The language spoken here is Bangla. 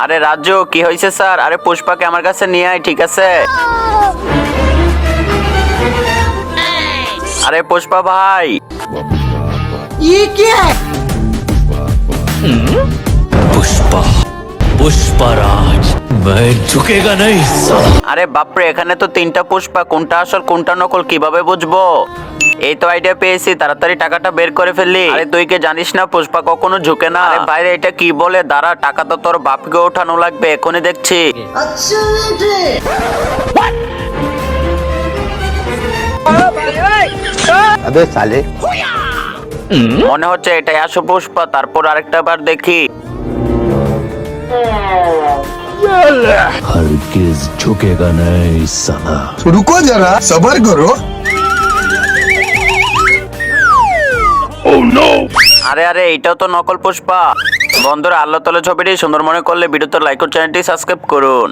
আরে রাজু কি হয়েছে স্যার? আরে পুষ্পাকে আমার কাছে নিয়ে আয়, ঠিক আছে? আরে পুষ্পা ভাই, ये क्या है? पुष्पा पुष्पराज मैं झुकेगा नहीं साला। আরে বাপরে, এখানে তো তিনটা পুষ্পা, কোনটা আসল কোনটা নকল কিভাবে বুঝবো? এই তো আইডিয়া পেয়েছি, তাড়াতাড়ি টাকাটা বের করে ফেললি। আরে তুই কি জানিস না পুষ্পা কখনো ঝুঁকে না? আরে বাইরে এটা কি বলে? দাঁড়া, টাকা তো তোর বাপকে ওঠানো লাগবে, এখনই দেখছি। अच्छा बेटे। अबे साले মনে হচ্ছে এটাই আসো পুষ্পা, তারপর আরেকটা বার দেখি। हरगिज झुकेगा नहीं साला। रुको जरा सबर करो। আরে আরে, এটাও তো নকল পুষ্পা। বন্ধুরা, আল্লাহ তাআলা ছবিটি সুন্দর মনে করলে ভিডিওতে লাইক ও চ্যানেলটি সাবস্ক্রাইব করুন।